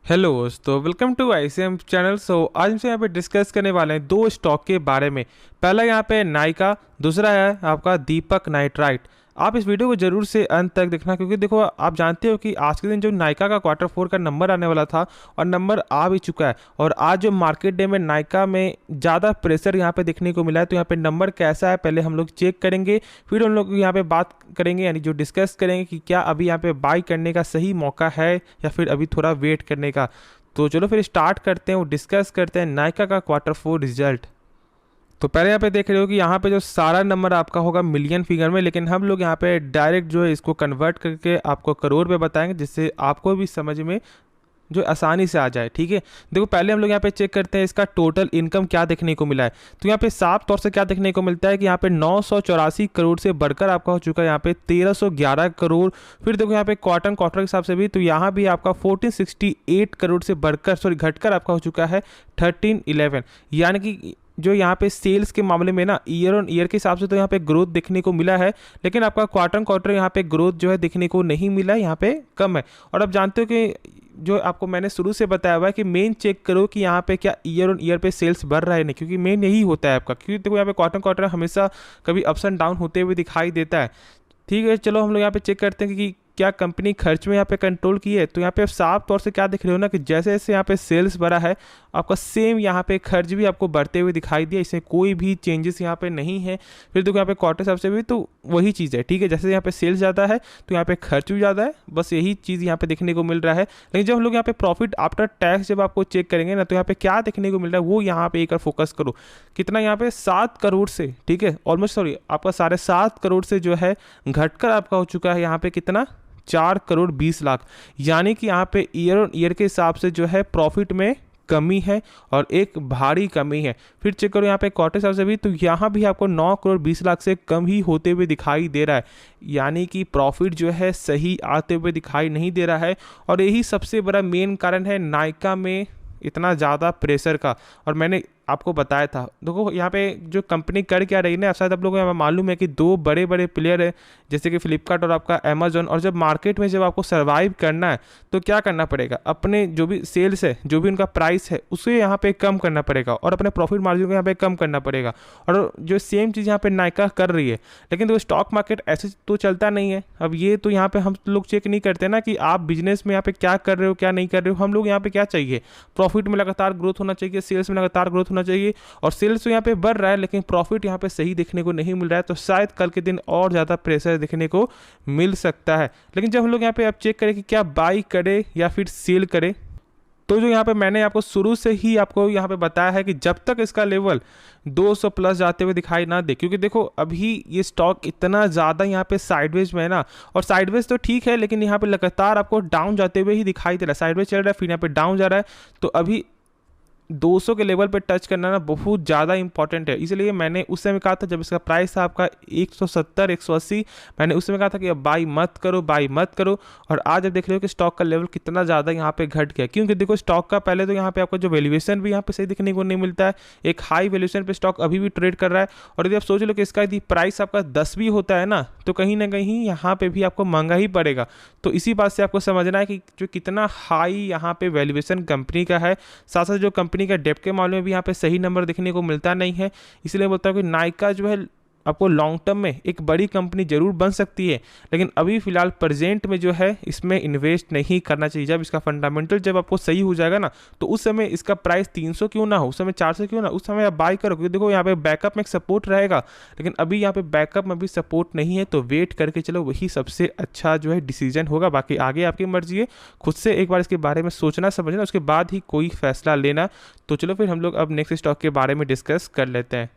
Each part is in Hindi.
हेलो दोस्तों, वेलकम टू आईसीएम चैनल। आज हमसे यहाँ पे डिस्कस करने वाले हैं दो स्टॉक के बारे में। पहला यहाँ पे नाइका, दूसरा है आपका दीपक नाइट्राइट। आप इस वीडियो को जरूर से अंत तक देखना, क्योंकि देखो आप जानते हो कि आज के दिन जो नाइका का क्वार्टर 4 का नंबर आने वाला था और नंबर आ भी चुका है। और आज जो मार्केट डे में नाइका में ज़्यादा प्रेशर यहाँ पे देखने को मिला है, तो यहाँ पे नंबर कैसा है पहले हम लोग चेक करेंगे, फिर हम लोग यहाँ पे बात करेंगे, यानी जो डिस्कस करेंगे कि क्या अभी यहाँ पे बाई करने का सही मौका है या फिर अभी थोड़ा वेट करने का। तो चलो फिर स्टार्ट करते हैं और डिस्कस करते हैं नाइका का क्वार्टर 4 रिजल्ट। तो पहले यहाँ पे देख रहे हो कि यहाँ पे जो सारा नंबर आपका होगा मिलियन फिगर में, लेकिन हम लोग यहाँ पे डायरेक्ट जो है इसको कन्वर्ट करके आपको करोड़ पे बताएंगे, जिससे आपको भी समझ में जो आसानी से आ जाए। ठीक है, देखो पहले हम लोग यहाँ पे चेक करते हैं इसका टोटल इनकम क्या देखने को मिला है। तो यहाँ पे साफ तौर से क्या देखने को मिलता है कि यहाँ पे 984 करोड़ से बढ़कर आपका हो चुका है यहाँ पे 1311 करोड़। फिर देखो यहाँ पे क्वार्टर क्वार्टर के हिसाब से भी, तो यहाँ भी आपका 1468 करोड़ से बढ़कर घटकर आपका हो चुका है 1311। यानी कि जो यहाँ पे सेल्स के मामले में ना ईयर ऑन ईयर के हिसाब से तो यहाँ पे ग्रोथ देखने को मिला है, लेकिन आपका क्वार्टर क्वार्टर यहाँ पे ग्रोथ जो है देखने को नहीं मिला है, यहाँ पे कम है। और अब जानते हो कि जो आपको मैंने शुरू से बताया हुआ है कि मेन चेक करो कि यहाँ पे क्या ईयर ऑन ईयर पे सेल्स बढ़ रहा है नहीं, क्योंकि मेन यही होता है आपका। क्योंकि देखो यहाँ पे क्वार्टर क्वार्टर हमेशा कभी अप्स एंड डाउन होते हुए दिखाई देता है। ठीक है, चलो हम लोग यहाँ पे चेक करते हैं कि क्या कंपनी खर्च में यहाँ पे कंट्रोल की है। तो यहाँ पे साफ तौर से क्या दिख रहे हो ना कि जैसे जैसे यहाँ पे सेल्स बढ़ा है, आपका सेम यहाँ पे खर्च भी आपको बढ़ते हुए दिखाई दिया, इसमें कोई भी चेंजेस यहाँ पे नहीं है। फिर देखो यहाँ पे क्वार्टर हिसाब से भी तो वही चीज़ है। ठीक है, जैसे यहाँ पे सेल्स ज़्यादा है तो यहाँ पे खर्च भी ज़्यादा है, बस यही चीज़ यहाँ पे देखने को मिल रहा है। लेकिन जब हम लोग यहाँ पे प्रॉफिट आफ्टर टैक्स जब आपको चेक करेंगे ना, तो यहाँ पे क्या देखने को मिल रहा है वो यहाँ पे एक बार फोकस करो। कितना यहाँ पे 7 करोड़ से, ठीक है ऑलमोस्ट, सॉरी आपका 7.5 करोड़ से जो है घटकर आपका हो चुका है यहाँ पे कितना 4 करोड़ 20 लाख। यानी कि यहाँ पे ईयर ऑन ईयर के हिसाब से जो है प्रॉफिट में कमी है और एक भारी कमी है। फिर चेक करो यहाँ पे क्वार्टर हिसाब से भी, तो यहाँ भी आपको 9 करोड़ 20 लाख से कम ही होते हुए दिखाई दे रहा है। यानी कि प्रॉफिट जो है सही आते हुए दिखाई नहीं दे रहा है, और यही सबसे बड़ा मेन कारण है नाइका में इतना ज़्यादा प्रेशर का। और मैंने आपको बताया था, देखो यहाँ पे जो कंपनी कर क्या रही है ना, शायद आप लोगों को मालूम है कि दो बड़े बड़े प्लेयर है जैसे कि फ्लिपकार्ट और आपका अमेजोन। और जब मार्केट में जब आपको सर्वाइव करना है तो क्या करना पड़ेगा, अपने जो भी सेल्स है, जो भी उनका प्राइस है, उसे यहाँ पे कम करना पड़ेगा और अपने प्रॉफिट मार्जिन को यहाँ पे कम करना पड़ेगा। और जो सेम चीज़ यहाँ पे नाइका कर रही है, लेकिन तो स्टॉक मार्केट ऐसे तो चलता नहीं है। अब ये तो यहाँ पे हम लोग चेक नहीं करते ना कि आप बिजनेस में यहाँ पे क्या कर रहे हो क्या नहीं कर रहे हो। हम लोग यहाँ पे क्या चाहिए, प्रॉफिट में लगातार ग्रोथ होना चाहिए, सेल्स में लगातार ग्रोथ होना चाहिए। और सेल्स तो यहाँ पे बढ़ रहा है, लेकिन प्रॉफिट यहाँ पे सही देखने को नहीं मिल रहा है, तो शायद कल के दिन और ज़्यादा प्रेशर देखने को मिल सकता है। लेकिन जब हम लोग यहाँ पे अब चेक करें कि क्या बाई करे या फिर सेल करे, तो जो यहाँ पे मैंने आपको शुरू से ही आपको यहाँ पे बताया है कि जब तक इसका लेवल 200 प्लस जाते हुए दिखाई ना दे, क्योंकि देखो अभी ये स्टॉक इतना ज़्यादा यहाँ पे साइडवेज में है ना, और साइडवेज तो ठीक है, लेकिन यहाँ पे लगातार आपको डाउन जाते हुए ही दिखाई दे रहा है। साइडवेज चल रहा है, फिर यहाँ पे डाउन जा रहा है, तो अभी 200 के लेवल पे टच करना ना बहुत ज़्यादा इंपॉर्टेंट है। इसलिए मैंने उस समय कहा था, जब इसका प्राइस था आपका 170 180, मैंने उस समय कहा था कि अब बाई मत करो, बाई मत करो। और आज अब देख रहे हो कि स्टॉक का लेवल कितना ज़्यादा यहाँ पे घट गया, क्योंकि देखो स्टॉक का पहले तो यहाँ पे आपको जो वैल्यूएशन भी यहाँ पे सही देखने को नहीं मिलता है। एक हाई वैल्यूएशन पे स्टॉक अभी भी ट्रेड कर रहा है। और यदि आप सोच लो कि इसका यदि प्राइस आपका 10 भी होता है ना, तो कहीं ना कहीं यहाँ पे भी आपको महंगा ही पड़ेगा। तो इसी बात से आपको समझना है कि जो कितना हाई यहाँ पे वैल्यूएशन कंपनी का है, साथ साथ जो कंपनी का डेप्ट के मामले में भी यहाँ पे सही नंबर देखने को मिलता नहीं है। इसलिए बोलता हूँ कि नाइका जो है आपको लॉन्ग टर्म में एक बड़ी कंपनी जरूर बन सकती है, लेकिन अभी फिलहाल प्रेजेंट में जो है इसमें इन्वेस्ट नहीं करना चाहिए। जब इसका फंडामेंटल जब आपको सही हो जाएगा ना, तो उस समय इसका प्राइस 300 क्यों ना हो, उस समय 400 क्यों ना, उस समय आप बाय करो, क्योंकि देखो यहाँ पे बैकअप में एक सपोर्ट रहेगा। लेकिन अभी यहाँ पे बैकअप में भी सपोर्ट नहीं है, तो वेट करके चलो, वही सबसे अच्छा जो है डिसीजन होगा। बाकी आगे आपकी मर्जी है, खुद से एक बार इसके बारे में सोचना समझना, उसके बाद ही कोई फैसला लेना। तो चलो फिर हम लोग अब नेक्स्ट स्टॉक के बारे में डिस्कस कर लेते हैं।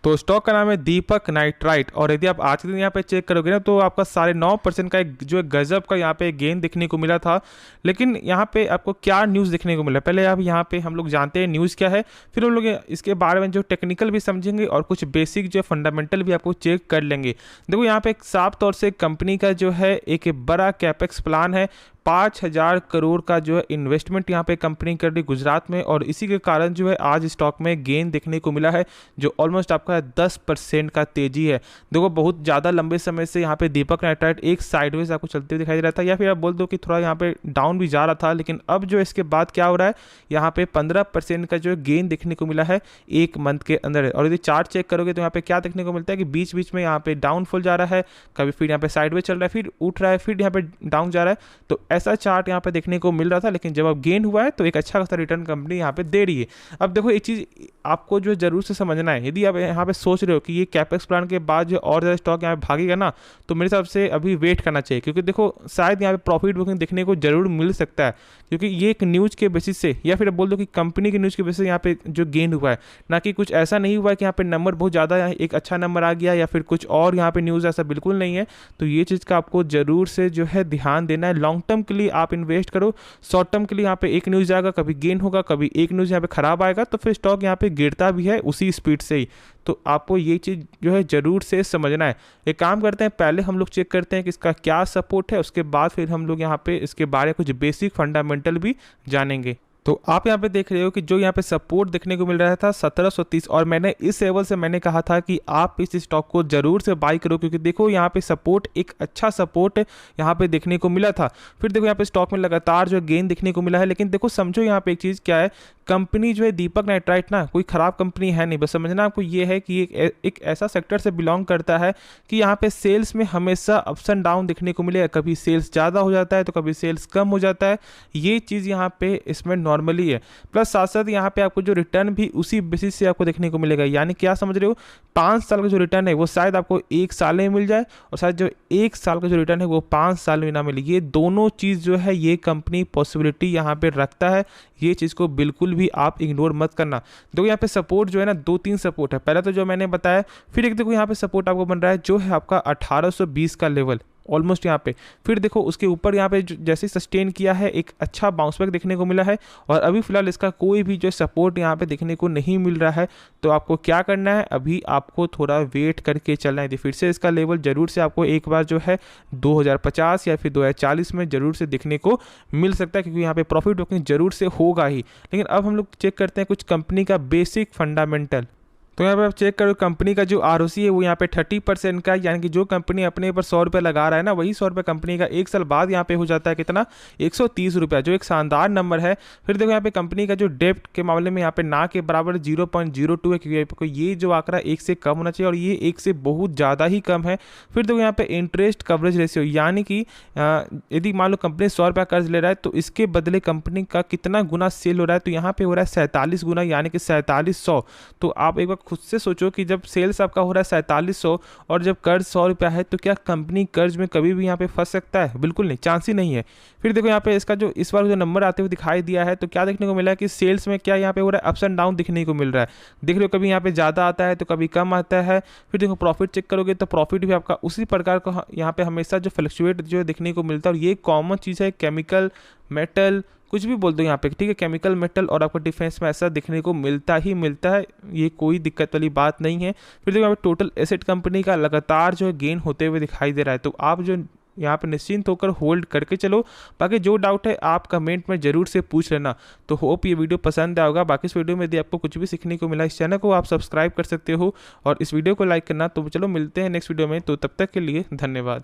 तो स्टॉक का नाम है दीपक नाइट्राइट। और यदि आप आज के दिन यहाँ पे चेक करोगे ना, तो आपका 9.5% का एक जो गजब का यहाँ पे गेन देखने को मिला था। लेकिन यहाँ पे आपको क्या न्यूज़ देखने को मिला, पहले आप यहाँ पे हम लोग जानते हैं न्यूज़ क्या है, फिर हम लोग इसके बारे में जो टेक्निकल भी समझेंगे और कुछ बेसिक जो फंडामेंटल भी आपको चेक कर लेंगे। देखो यहाँ पे एक साफ तौर से कंपनी का जो है एक बड़ा कैपेक्स प्लान है, 5,000 करोड़ का जो है इन्वेस्टमेंट यहाँ पे कंपनी कर रही गुजरात में, और इसी के कारण जो है आज स्टॉक में गेन देखने को मिला है, जो ऑलमोस्ट आपका 10% का तेजी है। देखो बहुत ज़्यादा लंबे समय से यहाँ पे दीपक नाइट्राइट एक साइडवेज आपको चलते हुए दिखाई दे रहा था, या फिर आप बोल दो कि थोड़ा यहाँ पे डाउन भी जा रहा था, लेकिन अब जो इसके बाद क्या हो रहा है, यहाँ पे 15% का जो गेन देखने को मिला है एक मंथ के अंदर। और यदि चार्ट चेक करोगे तो यहाँ पे क्या देखने को मिलता है कि बीच बीच में यहाँ पे डाउनफॉल जा रहा है, कभी फिर यहाँ पे साइडवेज चल रहा है, फिर उठ रहा है, फिर यहाँ पे डाउन जा रहा है। तो ऐसा चार्ट यहाँ पे देखने को मिल रहा था, लेकिन जब अब गेन हुआ है तो एक अच्छा खासा रिटर्न कंपनी यहाँ पे दे रही है। अब देखो एक चीज़ आपको जो जरूर से समझना है, यदि आप यहाँ पे सोच रहे हो कि ये कैपेक्स प्लान के बाद जो और ज़्यादा स्टॉक यहाँ पे भागेगा ना, तो मेरे हिसाब से अभी वेट करना चाहिए, क्योंकि देखो शायद यहाँ पे प्रॉफिट बुकिंग देखने को जरूर मिल सकता है, क्योंकि ये एक न्यूज़ के बेसिस से, या फिर बोल दो कि कंपनी की न्यूज़ के बेसिस से यहाँ पे जो गेन हुआ है, ना कि कुछ ऐसा नहीं हुआ है कि यहाँ पे नंबर बहुत ज़्यादा एक अच्छा नंबर आ गया या फिर कुछ और यहाँ पे न्यूज़, ऐसा बिल्कुल नहीं है। तो ये चीज़ का आपको जरूर से जो है ध्यान देना है। लॉन्ग टर्म के लिए आप इन्वेस्ट करो, शॉर्ट टर्म के लिए यहाँ पे एक न्यूज़ आएगा, कभी गेन होगा, कभी एक न्यूज़ यहाँ पे खराब आएगा, तो फिर स्टॉक यहाँ पे गिरता भी है उसी स्पीड से ही। तो आपको ये चीज़ जो है ज़रूर से समझना है। एक काम करते हैं, पहले हम लोग चेक करते हैं कि इसका क्या सपोर्ट है, उसके बाद फिर हम लोग यहाँ पे इसके बारे में कुछ बेसिक फंडामेंटल भी जानेंगे। तो आप यहाँ पे देख रहे हो कि जो यहाँ पे सपोर्ट देखने को मिल रहा था 1730, और मैंने इस लेवल से मैंने कहा था कि आप इस स्टॉक को जरूर से बाई करो, क्योंकि देखो यहाँ पे सपोर्ट एक अच्छा सपोर्ट यहाँ पे देखने को मिला था। फिर देखो यहाँ पे स्टॉक में लगातार जो गेन देखने को मिला है, लेकिन देखो समझो यहाँ पे एक चीज़ क्या है, कंपनी जो है दीपक नाइट्राइट ना कोई ख़राब कंपनी है नहीं। बस समझना आपको ये है कि एक ऐसा सेक्टर से बिलोंग करता है कि यहाँ पे सेल्स में हमेशा अप्स एंड डाउन देखने को मिलेगा, कभी सेल्स ज़्यादा हो जाता है तो कभी सेल्स कम हो जाता है, ये चीज़ यहाँ पे इसमें नॉर्मली है। प्लस साथ साथ यहाँ पे आपको जो रिटर्न भी उसी बेसिस से आपको देखने को मिलेगा, यानी क्या समझ रहे हो, 5 साल का जो रिटर्न है वो शायद आपको 1 साल में मिल जाए, और शायद जो 1 साल का जो रिटर्न है वो 5 साल में ना मिले। ये दोनों चीज़ जो है ये कंपनी पॉसिबिलिटी यहाँ पे रखता है, ये चीज़ को बिल्कुल भी आप इग्नोर मत करना। देखो यहाँ पे सपोर्ट जो है ना 2-3 सपोर्ट है, पहला तो जो मैंने बताया, फिर एक देखो यहाँ पे सपोर्ट आपको बन रहा है जो है आपका 1820 का लेवल ऑलमोस्ट यहाँ पे। फिर देखो उसके ऊपर यहाँ पे जैसे सस्टेन किया है, एक अच्छा बाउंस बैक देखने को मिला है, और अभी फिलहाल इसका कोई भी जो सपोर्ट यहाँ पे देखने को नहीं मिल रहा है। तो आपको क्या करना है, अभी आपको थोड़ा वेट करके चलना है। फिर से इसका लेवल जरूर से आपको एक बार जो है 2050 या फिर 2040 में जरूर से देखने को मिल सकता है, क्योंकि यहाँ पे प्रॉफिट बुकिंग जरूर से होगा ही। लेकिन अब हम लोग चेक करते हैं कुछ कंपनी का बेसिक फंडामेंटल। तो यहाँ पे आप चेक करो कंपनी का जो ROC है वो यहाँ पे 30% का, यानी कि जो कंपनी अपने ऊपर 100 रुपये लगा रहा है ना, वही 100 रुपये कंपनी का 1 साल बाद यहाँ पे हो जाता है कितना, 130 रुपये, जो एक शानदार नंबर है। फिर देखो यहाँ पे कंपनी का जो डेप्ट के मामले में यहाँ पे ना के बराबर 0.02 है, क्योंकि ये जो आंकड़ा 1 से कम होना चाहिए और ये 1 से बहुत ज़्यादा ही कम है। फिर देखो यहाँ पे इंटरेस्ट कवरेज रेशियो, यानी कि यदि मान लो कंपनी 100 रुपये कर्ज ले रहा है तो इसके बदले कंपनी का कितना गुना सेल हो रहा है, तो यहाँ पे हो रहा है 47 गुना, यानी कि 4700। तो आप एक बार खुद से सोचो कि जब सेल्स आपका हो रहा है 4700 और जब कर्ज 100 रुपया है, तो क्या कंपनी कर्ज में कभी भी यहाँ पे फंस सकता है? बिल्कुल नहीं, चांस ही नहीं है। फिर देखो यहाँ पे इसका जो इस बार जो नंबर आते हुए दिखाई दिया है, तो क्या देखने को मिला है कि सेल्स में क्या यहाँ पे हो रहा है, अप्स एंड डाउन दिखने को मिल रहा है। देख लो कभी यहाँ पे ज़्यादा आता है तो कभी कम आता है। फिर देखो प्रॉफिट चेक करोगे तो प्रॉफिट भी आपका उसी प्रकार का यहाँ पे हमेशा जो फ्लक्चुएट जो देखने को मिलता है, और ये कॉमन चीज़ है, केमिकल, मेटल, कुछ भी बोल दो यहाँ पे, ठीक है, केमिकल, मेटल और आपको डिफेंस में ऐसा देखने को मिलता ही मिलता है, ये कोई दिक्कत वाली बात नहीं है। फिर देखो यहाँ पे टोटल एसेट कंपनी का लगातार जो है गेन होते हुए दिखाई दे रहा है। तो आप जो यहाँ पे निश्चिंत होकर होल्ड करके चलो। बाकी जो डाउट है आप कमेंट में जरूर से पूछ लेना। तो होप ये वीडियो पसंद आएगा। बाकी इस वीडियो में यदि आपको कुछ भी सीखने को मिला, इस चैनल को आप सब्सक्राइब कर सकते हो और इस वीडियो को लाइक करना। तो चलो मिलते हैं नेक्स्ट वीडियो में, तो तब तक के लिए धन्यवाद।